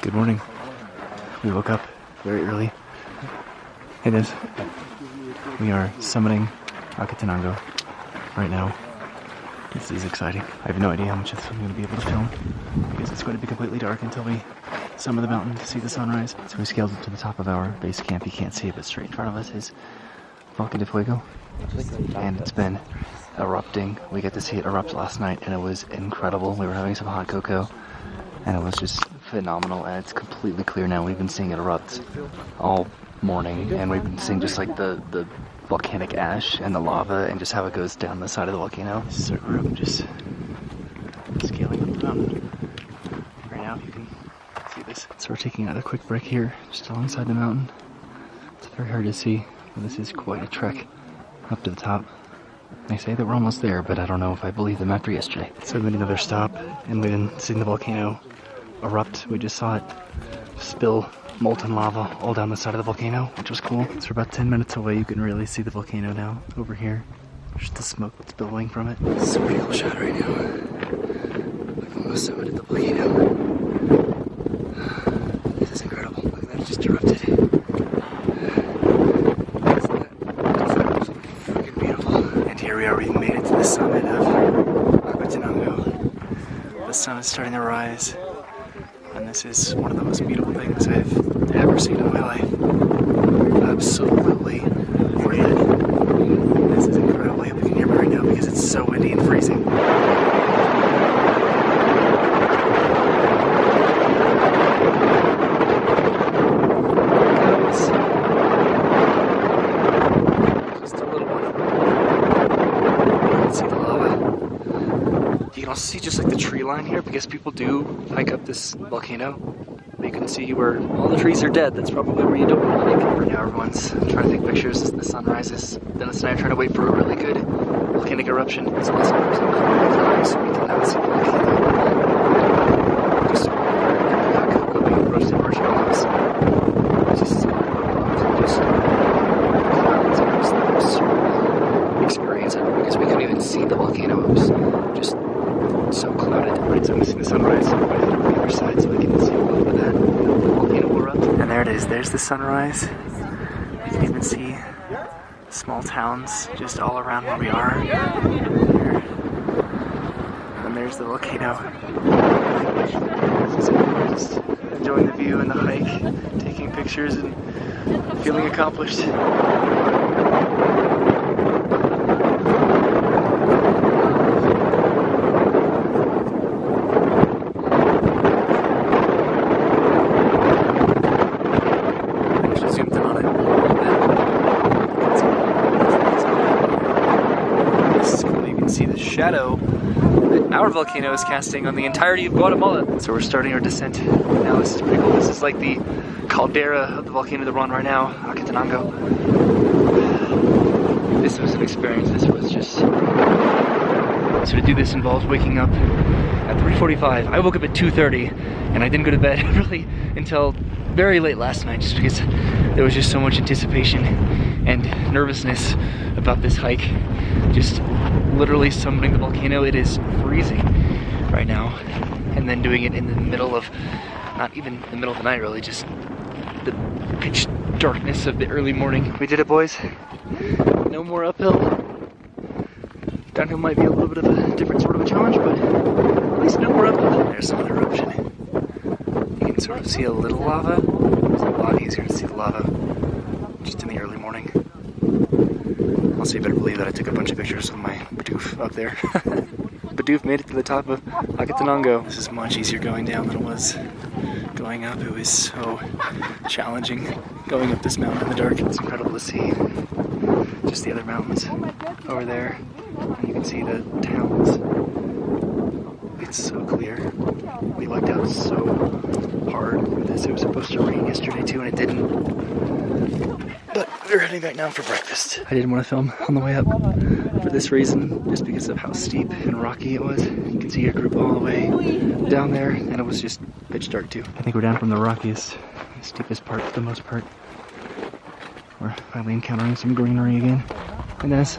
Good morning. We woke up very early. Hey Des. We are summiting Acatenango right now. This is exciting. I have no idea how much of this I'm going to be able to film because it's going to be completely dark until we summit the mountain to see the sunrise. So we scaled up to the top of our base camp. You can't see it, but straight in front of us is Volcano de Fuego. And it's been erupting. We got to see it erupt last night and it was incredible. We were having some hot cocoa and it was just phenomenal, and it's completely clear now. We've been seeing it erupt all morning and we've been seeing just like the volcanic ash and the lava and just how it goes down the side of the volcano. This is our group just scaling up the mountain. Right now, if you can see this. So we're taking another quick break here, just alongside the mountain. It's very hard to see, but this is quite a trek up to the top. They say that we're almost there, but I don't know if I believe them after yesterday. So we made another stop, and we've been seeing the volcano erupt. We just saw it spill molten lava all down the side of the volcano, which was cool. So we're about 10 minutes away. You can really see the volcano now over here. Just the smoke that's billowing from it. This is a pretty cool shot right now. We've almost summited the volcano. This is incredible. Look at that, it just erupted. Freaking beautiful. And here we are, we made it to the summit of Acatenango. The sun is starting to rise. And this is one of the most beautiful things I've ever seen in my life. Absolutely worth it. This is incredible. I hope you can hear me right now because it's so windy and freezing. Just a little one. You can see the lava. You can also see just like the tree line here because people do hike up this volcano. You can see where all the trees are dead. That's probably where you don't want to hike. Right now everyone's trying to take pictures as the sun rises. Dennis and I are trying to wait for a really good volcanic eruption. It's also cloudy so we cannot see the volcano. Just hot cocoa being roasted marshmallows. It's just clouds and just the most surreal experience ever because we couldn't even see the volcano. It was just so clouded. Right, so I'm missing the sunrise on the other side so I can see a little bit of that. The volcano will erupt. And there it is, there's the sunrise. You can even see small towns just all around where we are. There. And there's the volcano. Just enjoying the view and the hike, taking pictures and feeling accomplished. Shadow that our volcano is casting on the entirety of Guatemala. So we're starting our descent now. This is pretty cool. This is like the caldera of the volcano that we're on right now, Acatenango. This was an experience. This was just... So to do this involves waking up at 3:45. I woke up at 2:30 and I didn't go to bed really until very late last night just because there was just so much anticipation and nervousness about this hike. Just literally summiting the volcano. It is freezing right now, and then doing it in the middle of, not even the middle of the night really, just the pitch darkness of the early morning. We did it, boys. No more uphill. Downhill might be a little bit of a different sort of a challenge, but at least no more uphill. There's some other eruption. You can sort of see a little lava. It's a lot easier to see the lava just in the early morning. Also, you better believe that I took a bunch of pictures of my Bidoof up there. Bidoof made it to the top of Acatenango. This is much easier going down than it was going up. It was so challenging going up this mountain in the dark. It's incredible to see just the other mountains over there. And you can see the towns. It's so clear. We lucked out so hard with this. It was supposed to rain yesterday too, and it didn't. But we're heading back now for breakfast. I didn't want to film on the way up for this reason, just because of how steep and rocky it was. You can see your group all the way down there, and it was just pitch dark too. I think we're down from the rockiest, steepest part for the most part. We're finally encountering some greenery again. And Dennis,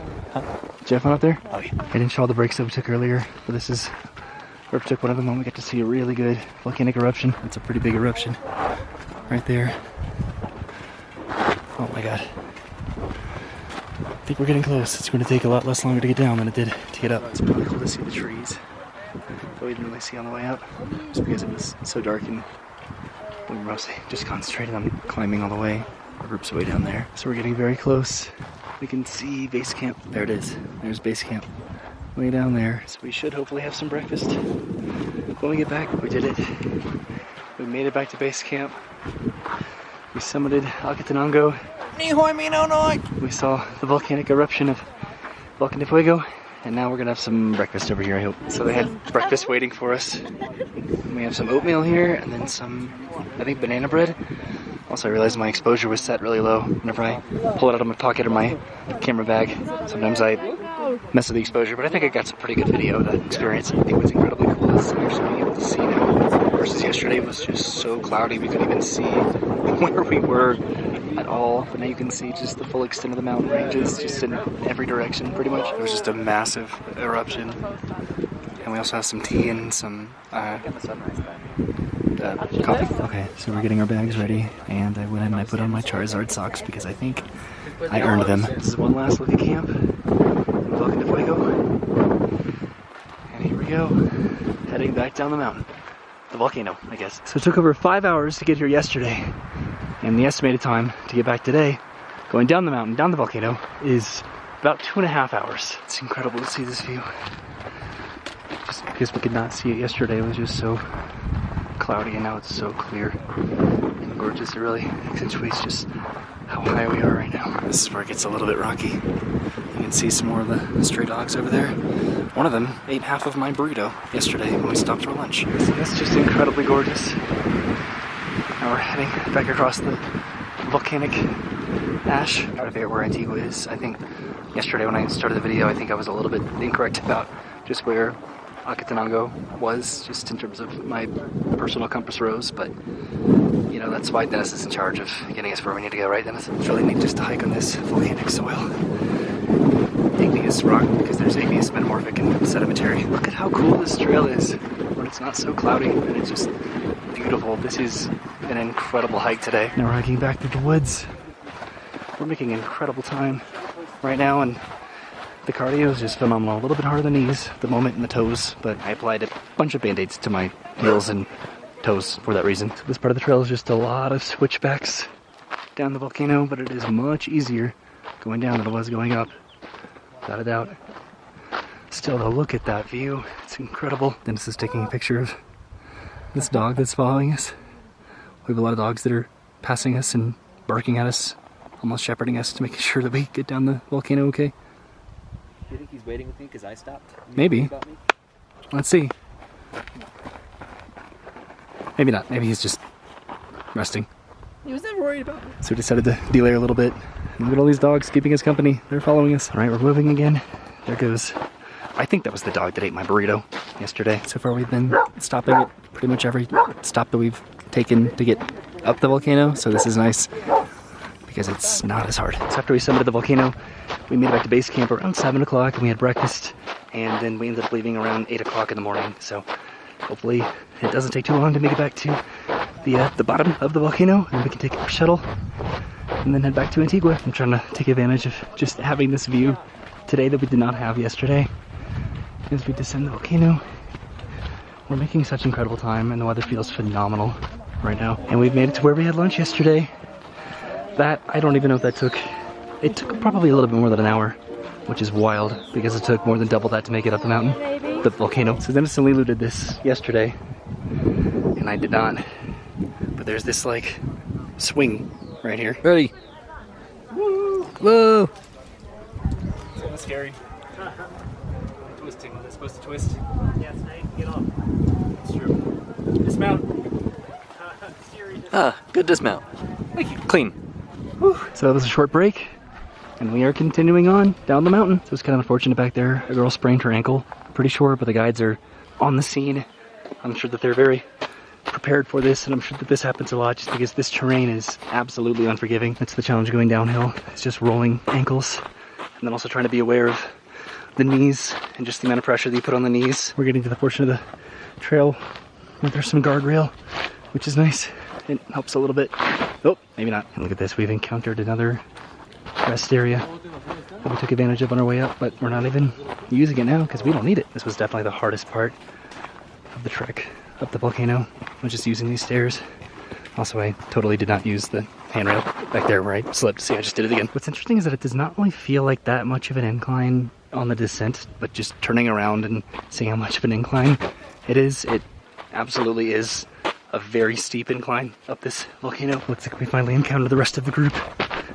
did you have fun up there? Oh yeah. I didn't show all the breaks that we took earlier, but this is Perp took one of them and we got to see a really good volcanic eruption. It's a pretty big eruption right there. Oh my god. I think we're getting close. It's going to take a lot less longer to get down than it did to get up. It's probably cool to see the trees that we didn't really see on the way up, just because it was so dark and we were mostly just concentrated on climbing all the way. Our group's way down there. So we're getting very close. We can see base camp. There it is. There's base camp. Way down there. So we should hopefully have some breakfast when we get back. We did it. We made it back to base camp. We summited Acatenango. We saw the volcanic eruption of Volcán de Fuego, and now we're gonna have some breakfast over here, I hope. So they had breakfast waiting for us. We have some oatmeal here, and then some, I think, banana bread. Also, I realized my exposure was set really low whenever I pull it out of my pocket or my camera bag. Sometimes I mess with the exposure, but I think I got some pretty good video of that experience. I think what's incredibly cool is actually being able to see now, versus yesterday was just so cloudy we couldn't even see where we were at all. But now you can see just the full extent of the mountain ranges, just in every direction pretty much. It was just a massive eruption. And we also have some tea and some coffee. Okay, so we're getting our bags ready, and I went in and I put on my Charizard socks because I think I earned them. This is one last look at camp. Welcome to Fuego. And here we go, heading back down the mountain. The volcano, I guess. So it took over 5 hours to get here yesterday, and the estimated time to get back today, going down the mountain, down the volcano, is about 2.5 hours. It's incredible to see this view. Just because we could not see it yesterday, it was just so cloudy, and now it's so clear and gorgeous. It really accentuates just how high we are right now. This is where it gets a little bit rocky. You can see some more of the stray dogs over there. One of them ate half of my burrito yesterday when we stopped for lunch. So that's just incredibly gorgeous. Now we're heading back across the volcanic ash. I'm trying to figure out where Antigua is. I think yesterday when I started the video, I think I was a little bit incorrect about just where Acatenango was, just in terms of my personal compass rose, but you know, that's why Dennis is in charge of getting us where we need to go, right, Dennis? It's really neat just to hike on this volcanic soil. Igneous rock, because there's igneous, metamorphic, and sedimentary. Look at how cool this trail is when it's not so cloudy, and it's just beautiful. This is an incredible hike today. Now we're hiking back through the woods. We're making incredible time right now, and the cardio is just phenomenal. A little bit hard on the knees at the moment and the toes, but I applied a bunch of band-aids to my heels and toes for that reason. So this part of the trail is just a lot of switchbacks down the volcano, but it is much easier going down than it was going up, without a doubt. Still though, look at that view. It's incredible. Dennis is taking a picture of this dog that's following us. We have a lot of dogs that are passing us and barking at us, almost shepherding us to make sure that we get down the volcano okay. Do you think he's waiting with me because I stopped? Maybe. Let's see. Maybe not. Maybe he's just resting. He was never worried about me. So we decided to delay a little bit. And look at all these dogs keeping us company. They're following us. All right, we're moving again. There goes. I think that was the dog that ate my burrito yesterday. So far we've been stopping at pretty much every stop that we've taken to get up the volcano. So this is nice because it's not as hard. So after we summited the volcano, we made it back to base camp around 7 o'clock and we had breakfast. And then we ended up leaving around 8 o'clock in the morning. So hopefully it doesn't take too long to make it back to the bottom of the volcano, and we can take our shuttle and then head back to Antigua. I'm trying to take advantage of just having this view today that we did not have yesterday as we descend the volcano. We're making such incredible time, and the weather feels phenomenal right now. And we've made it to where we had lunch yesterday. That, I don't even know if that took, it took probably a little bit more than an hour, which is wild because it took more than double that to make it up the mountain, the volcano. So Dennis and Lilu did this yesterday, and I did not. But there's this like swing right here. Ready? Woo! Whoa! It's kind of scary. Twisting. It's supposed to twist. Yeah, so now you can get off. It's true. Dismount. Good dismount. Thank you. Clean. Whew. So that was a short break, and we are continuing on down the mountain. So it's kind of unfortunate back there. A girl sprained her ankle, pretty sure, but the guides are on the scene. I'm sure that they're very prepared for this, and I'm sure that this happens a lot just because this terrain is absolutely unforgiving. That's the challenge going downhill. It's just rolling ankles, and then also trying to be aware of the knees and just the amount of pressure that you put on the knees. We're getting to the portion of the trail where there's some guardrail, which is nice. It helps a little bit. Oh, maybe not. And look at this, we've encountered another rest area that we took advantage of on our way up, but we're not even using it now because we don't need it. This was definitely the hardest part of the trek up the volcano, was just using these stairs. Also, I totally did not use the handrail back there where I slipped. See, I just did it again. What's interesting is that it does not really feel like that much of an incline on the descent, but just turning around and seeing how much of an incline it is, it absolutely is a very steep incline up this volcano. Looks like we finally encountered the rest of the group.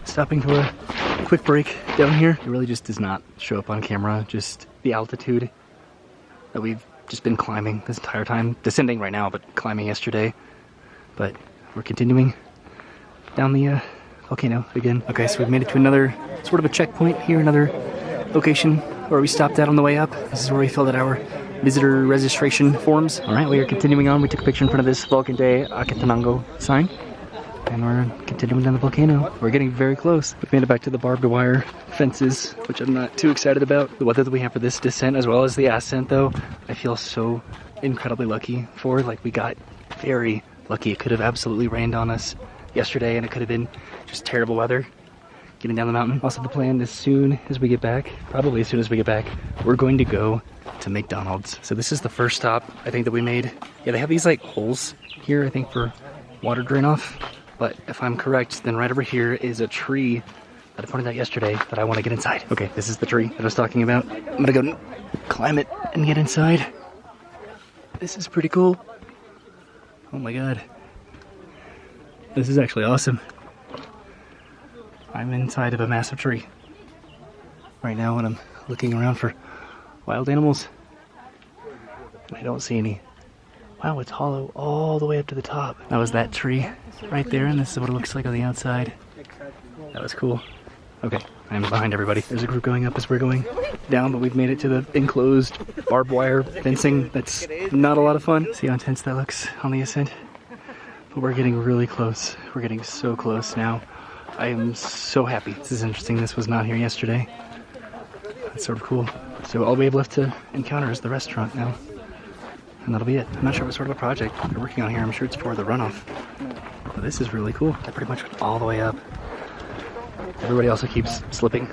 Stopping to a quick break down here. It really just does not show up on camera, just the altitude that we've just been climbing this entire time. Descending right now, but climbing yesterday. But we're continuing down the volcano again. Okay, so we've made it to another sort of a checkpoint here, another location where we stopped at on the way up. This is where we filled out our visitor registration forms. All right, we are continuing on. We took a picture in front of this Vulcan Day Acatenango sign, and we're continuing down the volcano. We're getting very close. We've made it back to the barbed wire fences, which I'm not too excited about. The weather that we have for this descent as well as the ascent, though, I feel so incredibly lucky for. Like, we got very lucky. It could have absolutely rained on us yesterday, and it could have been just terrible weather getting down the mountain. Also, the plan, as soon as we get back, probably as soon as we get back, we're going to go to McDonald's. So this is the first stop I think that we made. Yeah, they have these like holes here, I think, for water drain off. But if I'm correct, then right over here is a tree that I pointed out yesterday that I want to get inside. Okay, this is the tree that I was talking about. I'm gonna go climb it and get inside. This is pretty cool. Oh my god. This is actually awesome. I'm inside of a massive tree right now, and I'm looking around for wild animals. I don't see any. Wow, it's hollow all the way up to the top. That was that tree right there, and this is what it looks like on the outside. That was cool. Okay, I'm behind everybody. There's a group going up as we're going down, but we've made it to the enclosed barbed wire fencing. That's not a lot of fun. See how intense that looks on the ascent? But we're getting really close. We're getting so close now. I am so happy. This is interesting. This was not here yesterday. That's sort of cool. So all we have left to encounter is the restaurant now. And that'll be it. I'm not sure what sort of a project they're working on here. I'm sure it's for the runoff. But this is really cool. I pretty much went all the way up. Everybody also keeps slipping.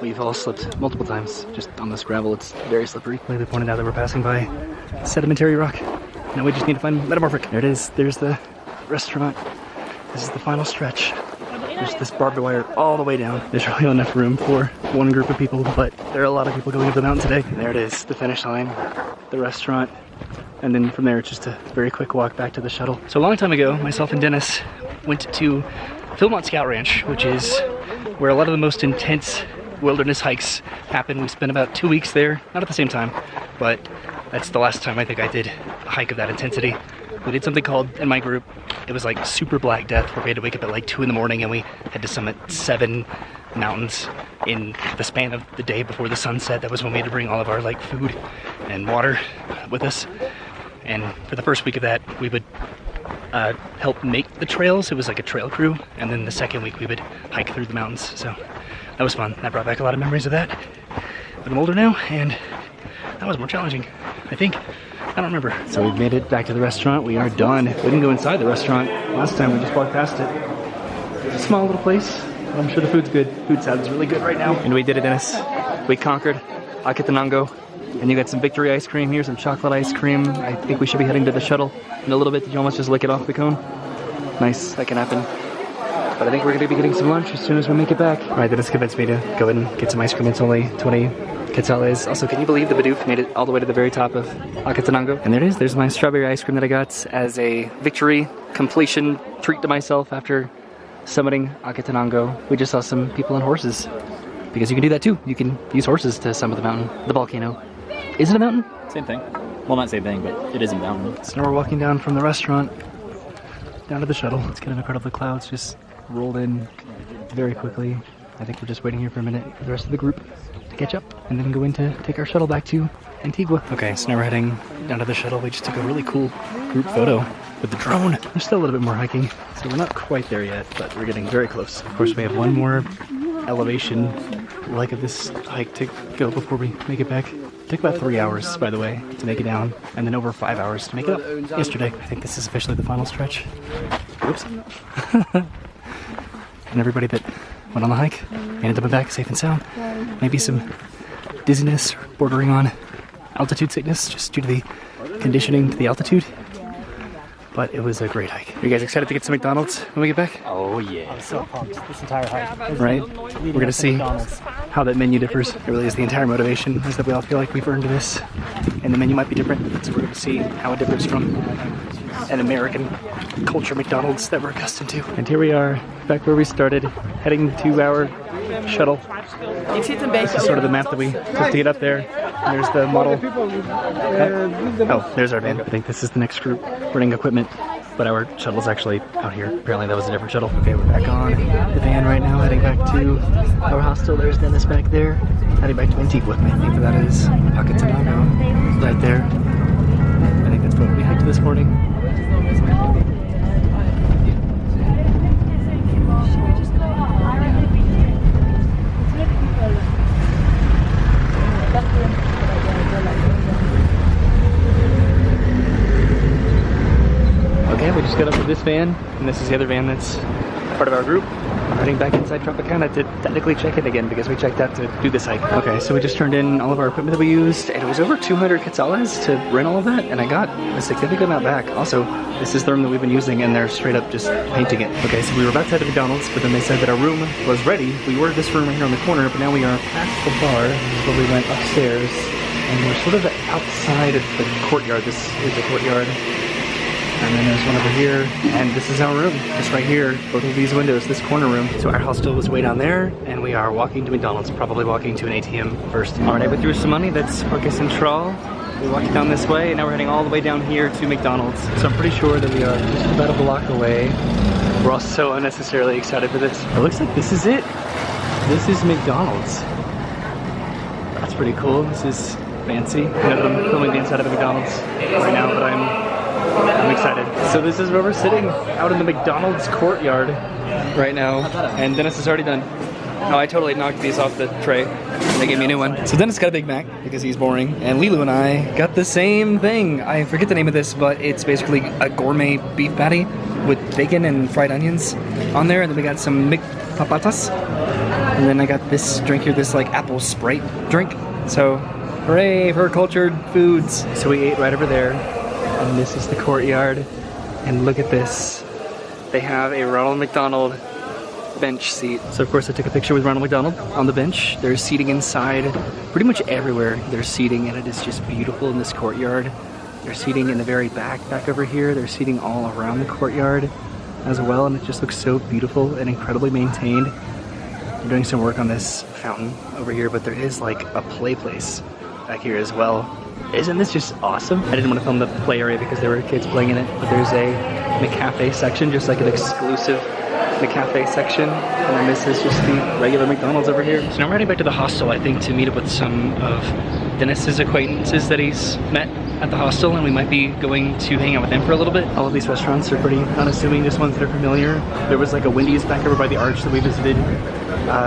We've all slipped multiple times. Just on this gravel, it's very slippery. They pointed out that we're passing by sedimentary rock. Now we just need to find metamorphic. There it is. There's the restaurant. This is the final stretch. There's this barbed wire all the way down. There's really enough room for one group of people, but there are a lot of people going up the mountain today. And there it is, the finish line, the restaurant. And then from there, it's just a very quick walk back to the shuttle. So a long time ago, myself and Dennis went to Philmont Scout Ranch, which is where a lot of the most intense wilderness hikes happen. We spent about 2 weeks there, not at the same time, but that's the last time I think I did a hike of that intensity. We did something called, in my group, it was like Super Black Death, where we had to wake up at like 2 in the morning and we had to summit 7 mountains in the span of the day before the sun set. That was when we had to bring all of our like food and water with us. And for the first week of that, we would help make the trails. It was like a trail crew. And then the second week we would hike through the mountains. So that was fun. That brought back a lot of memories of that. But I'm older now, and that was more challenging, I think. I don't remember. So we've made it back to the restaurant. We are done. We didn't go inside the restaurant last time. We just walked past it. It's a small little place. I'm sure the food's good. Food sounds really good right now. And we did it, Dennis. We conquered Acatenango. And you got some victory ice cream here, some chocolate ice cream. I think we should be heading to the shuttle in a little bit. Did you almost just lick it off the cone? Nice, that can happen. But I think we're going to be getting some lunch as soon as we make it back. All right, Dennis convinced me to go ahead and get some ice cream. It's only 20 quetzales. Also, can you believe the Bidoof made it all the way to the very top of Acatenango? And there it is. There's my strawberry ice cream that I got as a victory completion treat to myself after summiting Acatenango. We just saw some people on horses, because you can do that too. You can use horses to summit the mountain, the volcano. Is it a mountain? Same thing. Well, not same thing, but it is a mountain. So now we're walking down from the restaurant down to the shuttle. It's kind of incredible. The clouds just rolled in very quickly. I think we're just waiting here for a minute for the rest of the group to catch up and then go in to take our shuttle back to Antigua. Okay, so now we're heading down to the shuttle. We just took a really cool group photo with the drone. There's still a little bit more hiking, so we're not quite there yet, but we're getting very close. Of course, we have one more elevation leg of this hike to go before we make it back. It took about 3 hours, by the way, to make it down, and then over 5 hours to make it up yesterday. I think this is officially the final stretch. Oops. And everybody that went on the hike made it up and back safe and sound. Maybe some dizziness bordering on altitude sickness just due to the conditioning to the altitude. But it was a great hike. Are you guys excited to get to McDonald's when we get back? Oh yeah. I'm so pumped this entire hike. Right? We're gonna see how that menu differs. It really is the entire motivation, is that we all feel like we've earned this. And the menu might be different, so we're gonna see how it differs from an American culture McDonald's that we're accustomed to. And here we are, back where we started, heading to our shuttle. This is sort of the map that we took to get up there. And there's the model. Oh, there's our van. I think this is the next group running equipment, but our shuttle's actually out here. Apparently that was a different shuttle. Okay, we're back on the van right now, heading back to our hostel. There's Dennis back there, heading back to Antigua. I think that is Acatenango right there. I think that's what we hiked this morning. Okay, we just got up with this van, and this is the other van that's part of our group. I'm heading back inside Tropicana to technically check in again because we checked out to do this hike. Okay, so we just turned in all of our equipment that we used, and it was over 200 quetzales to rent all of that, and I got a significant amount back. Also, this is the room that we've been using, and they're straight up just painting it. Okay, so we were about to head to McDonald's, but then they said that our room was ready. We ordered this room right here on the corner, but now we are past the bar, so we went upstairs, and we're sort of outside of the courtyard. This is the courtyard. And then there's one over here, and this is our room, just right here, both of these windows, this corner room. So our hostel was way down there, and we are walking to McDonald's, probably walking to an ATM first. All right, I withdrew some money, that's Parque Central. We walked down this way, and now we're heading all the way down here to McDonald's. So I'm pretty sure that we are just about a block away. We're all so unnecessarily excited for this. It looks like this is it. This is McDonald's. That's pretty cool. This is fancy. I know that I'm filming the inside of a McDonald's right now, but I'm excited. So this is where we're sitting, out in the McDonald's courtyard right now, and Dennis is already done. Oh, I totally knocked these off the tray. They gave me a new one. So Dennis got a Big Mac because he's boring, and Lilu and I got the same thing. I forget the name of this, but it's basically a gourmet beef patty with bacon and fried onions on there, and then we got some McPapatas, and then I got this drink here, this like apple Sprite drink. So, hooray for cultured foods. So we ate right over there. And this is the courtyard, and look at this. They have a Ronald McDonald bench seat. So of course I took a picture with Ronald McDonald on the bench. There's seating inside, pretty much everywhere there's seating, and it is just beautiful in this courtyard. There's seating in the very back over here. There's seating all around the courtyard as well, and it just looks so beautiful and incredibly maintained. They're doing some work on this fountain over here, but there is like a play place back here as well. Isn't this just awesome? I didn't want to film the play area because there were kids playing in it, but there's a McCafe section, just like an exclusive McCafe section, and then this is just the regular McDonald's over here. So now we're heading back to the hostel, I think, to meet up with some of Dennis's acquaintances that he's met at the hostel, and we might be going to hang out with them for a little bit. All of these restaurants are pretty unassuming, just ones that are familiar. There was like a Wendy's back over by the arch that we visited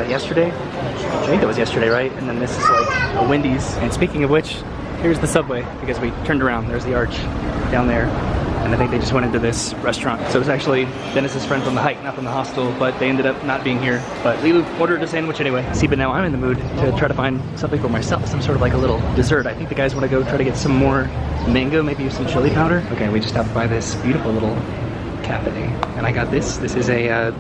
yesterday. I think that was yesterday, right? And then this is like a Wendy's. And speaking of which, here's the subway, because we turned around. There's the arch down there. And I think they just went into this restaurant. So it was actually Dennis's friend from the hike, not from the hostel, but they ended up not being here. But Lilu ordered a sandwich anyway. See, but now I'm in the mood to try to find something for myself, some sort of like a little dessert. I think the guys want to go try to get some more mango, maybe some chili powder. Okay, we just stopped by this beautiful little cafe, and I got this. This is a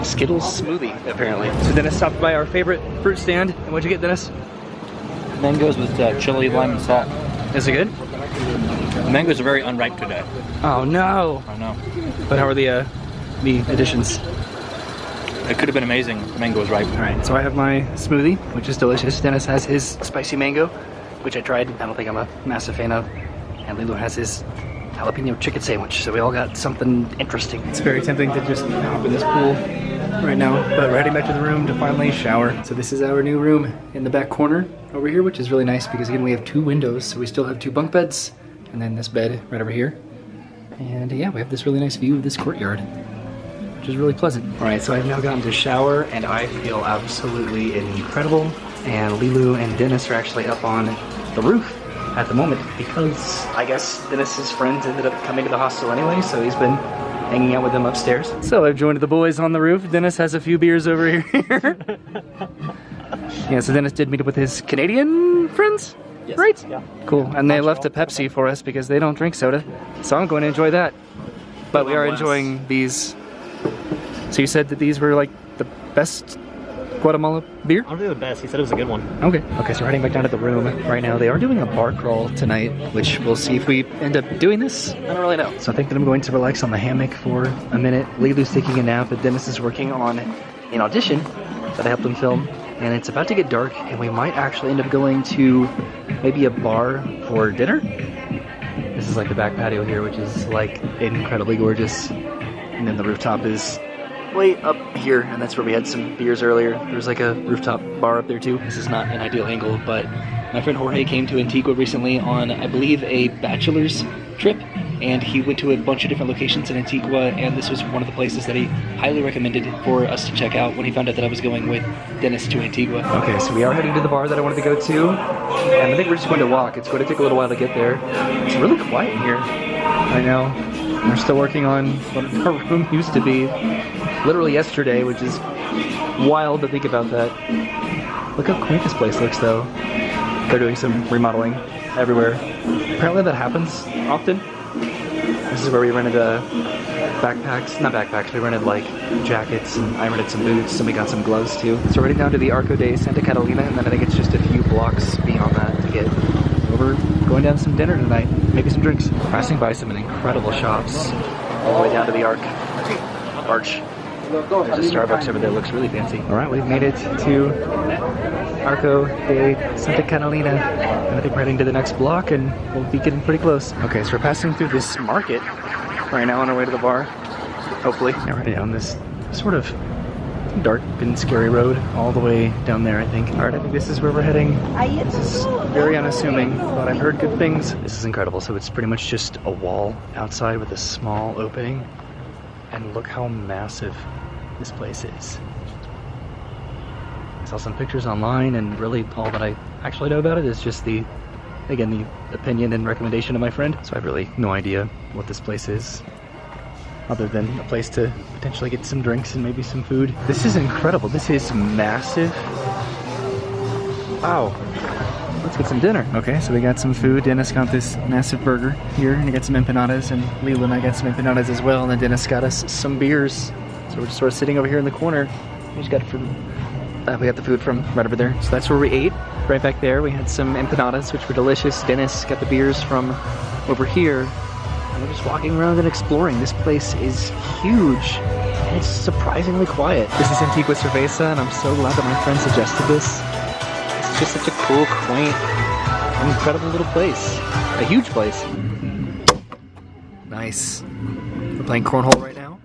Skittles smoothie, apparently. So Dennis stopped by our favorite fruit stand. And what'd you get, Dennis? Mangoes with chili, lime, and salt. Is it good? The mangoes are very unripe today. Oh no! I know. But how are the additions? It could have been amazing if the mango was ripe. All right, so I have my smoothie, which is delicious. Dennis has his spicy mango, which I tried. I don't think I'm a massive fan of. And Lilu has his jalapeno chicken sandwich. So we all got something interesting. It's very tempting to just hop in this pool right now, but we're heading back to the room to finally shower. So this is our new room in the back corner over here, which is really nice because again we have 2 windows, so we still have 2 bunk beds, and then this bed right over here. And yeah, we have this really nice view of this courtyard, which is really pleasant. All right, so I've now gotten to shower, and I feel absolutely incredible. And Lilu and Dennis are actually up on the roof at the moment because I guess Dennis's friends ended up coming to the hostel anyway, so he's been hanging out with them upstairs. So I've joined the boys on the roof. Dennis has a few beers over here. Yeah, so Dennis did meet up with his Canadian friends, Yes. right? Yeah. Cool, and they left a Pepsi for us because they don't drink soda. So I'm going to enjoy that. But we are enjoying these. So you said that these were like the best Guatemala beer? I don't think the best. He said it was a good one. Okay. Okay, so we're heading back down to the room right now. They are doing a bar crawl tonight, which we'll see if we end up doing this. I don't really know. So I think that I'm going to relax on the hammock for a minute. Lilu's taking a nap, but Dennis is working on an audition that I helped him film. And it's about to get dark, and we might actually end up going to maybe a bar for dinner. This is like the back patio here, which is like incredibly gorgeous. And then the rooftop is way up here, and that's where we had some beers earlier. There's like a rooftop bar up there too. This is not an ideal angle, but my friend Jorge came to Antigua recently on, I believe, a bachelor's trip, and he went to a bunch of different locations in Antigua, and this was one of the places that he highly recommended for us to check out when he found out that I was going with Dennis to Antigua. Okay, so we are heading to the bar that I wanted to go to, and I think we're just going to walk. It's going to take a little while to get there. It's really quiet in here right now. We're still working on what our room used to be literally yesterday, which is wild to think about that. Look how quaint this place looks though. They're doing some remodeling everywhere. Apparently that happens often. This is where we rented backpacks, not backpacks, we rented like jackets, and I rented some boots, and we got some gloves too. So we're heading down to the Arco de Santa Catalina, and then I think it's just a few blocks beyond that to get over, going down to some dinner tonight, maybe some drinks. Passing by some incredible shops all the way down to the arch. There's a Starbucks over there, looks really fancy. All right, we've made it to Arco de Santa Catalina, and I think we're heading to the next block, and we'll be getting pretty close. Okay, so we're passing through this market right now on our way to the bar, hopefully. Now we're heading down this sort of dark and scary road all the way down there, I think. All right, I think this is where we're heading. This is very unassuming, but I've heard good things. This is incredible. So it's pretty much just a wall outside with a small opening, and look how massive this place is. I saw some pictures online, and really all that I actually know about it is just the opinion and recommendation of my friend. So I have really no idea what this place is, other than a place to potentially get some drinks and maybe some food. This is incredible. This is massive. Wow. Let's get some dinner. Okay, so we got some food. Dennis got this massive burger here, and I got some empanadas, and Lila and I got some empanadas as well, and then Dennis got us some beers. So we're just sort of sitting over here in the corner. We just got we got the food from right over there. So that's where we ate. Right back there, we had some empanadas, which were delicious. Dennis got the beers from over here. And we're just walking around and exploring. This place is huge, and it's surprisingly quiet. This is Antigua Cerveza, and I'm so glad that my friend suggested this. It's just such a cool, quaint, incredible little place. A huge place. Nice. We're playing cornhole right now,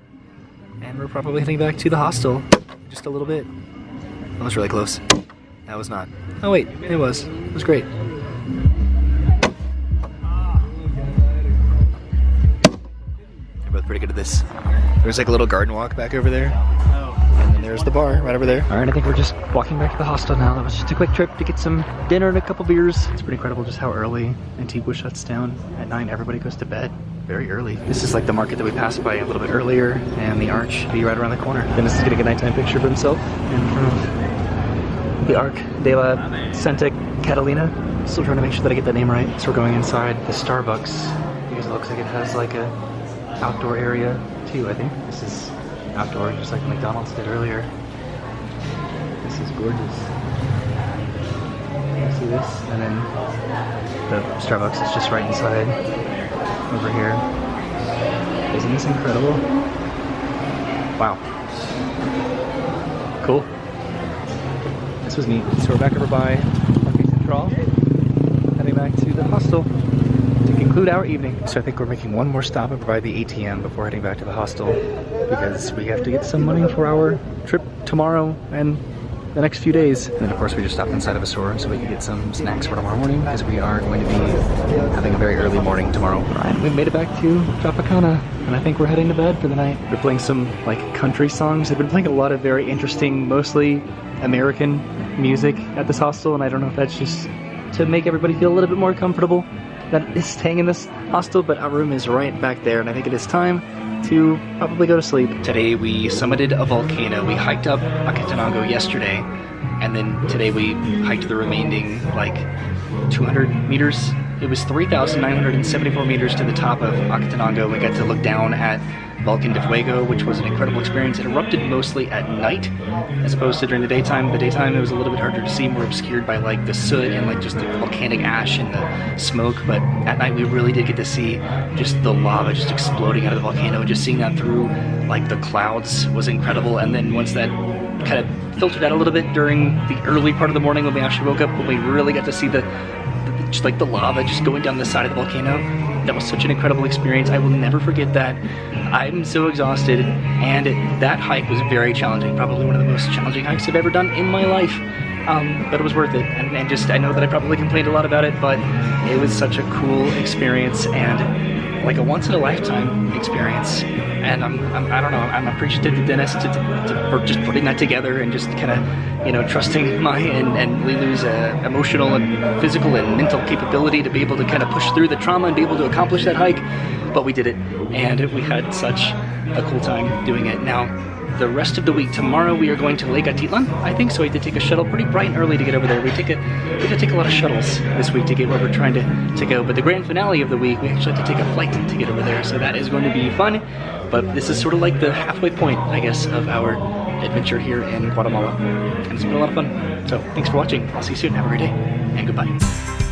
and we're probably heading back to the hostel just a little bit. That was really close. That was not. Oh wait, it was. It was great. They're both pretty good at this. There's like a little garden walk back over there. And then there's the bar right over there. Alright, I think we're just walking back to the hostel now. That was just a quick trip to get some dinner and a couple beers. It's pretty incredible just how early Antigua shuts down. At 9, everybody goes to bed. Very early. This is like the market that we passed by a little bit earlier, and the arch will be right around the corner. Dennis is getting a nighttime picture of himself in front of the Arc de la Santa Catalina. Still trying to make sure that I get that name right. So we're going inside the Starbucks because it looks like it has like a outdoor area too, I think. This is outdoor, just like McDonald's did earlier. This is gorgeous. You see this? And then the Starbucks is just right inside over here. Isn't this incredible? Wow. Cool. This was neat. So we're back over by Parque Central, heading back to the hostel to conclude our evening. So I think we're making one more stop over by the ATM before heading back to the hostel, because we have to get some money for our trip tomorrow and the next few days. And then of course we just stopped inside of a store so we can get some snacks for tomorrow morning, because we are going to be having a very early morning tomorrow. Alright, we've made it back to Tropicana, and I think we're heading to bed for the night. We're playing some like country songs. They've been playing a lot of very interesting, mostly American music at this hostel, and I don't know if that's just to make everybody feel a little bit more comfortable that is staying in this hostel, but our room is right back there, and I think it is time to probably go to sleep. Today we summited a volcano. We hiked up Acatenango yesterday, and then today we hiked the remaining like 200 meters. It was 3,974 meters to the top of Acatenango. We got to look down at Volcano de Fuego, which was an incredible experience. It erupted mostly at night as opposed to during the daytime. The daytime it was a little bit harder to see, more obscured by like the soot and like just the volcanic ash and the smoke, but at night we really did get to see just the lava just exploding out of the volcano. Just seeing that through like the clouds was incredible, and then once that kind of filtered out a little bit during the early part of the morning when we actually woke up, when we really got to see just like the lava just going down the side of the volcano. That was such an incredible experience. I will never forget that. I'm so exhausted, and that hike was very challenging. Probably one of the most challenging hikes I've ever done in my life. But it was worth it, and just, I know that I probably complained a lot about it, but it was such a cool experience and like a once-in-a-lifetime experience. And I don't know, I'm appreciative to Dennis for just putting that together and just kind of, you know, trusting my and Lilu's emotional and physical and mental capability to be able to kind of push through the trauma and be able to accomplish that hike. But we did it, and we had such a cool time doing it. Now, the rest of the week, tomorrow we are going to Lake Atitlan, I think, so we did take a shuttle pretty bright and early to get over there. We had to take a lot of shuttles this week to get where we're trying to go, but the grand finale of the week, we actually have to take a flight to get over there, so that is going to be fun. But this is sort of like the halfway point, I guess, of our adventure here in Guatemala, and it's been a lot of fun. So thanks for watching. I'll see you soon. Have a great day, and goodbye.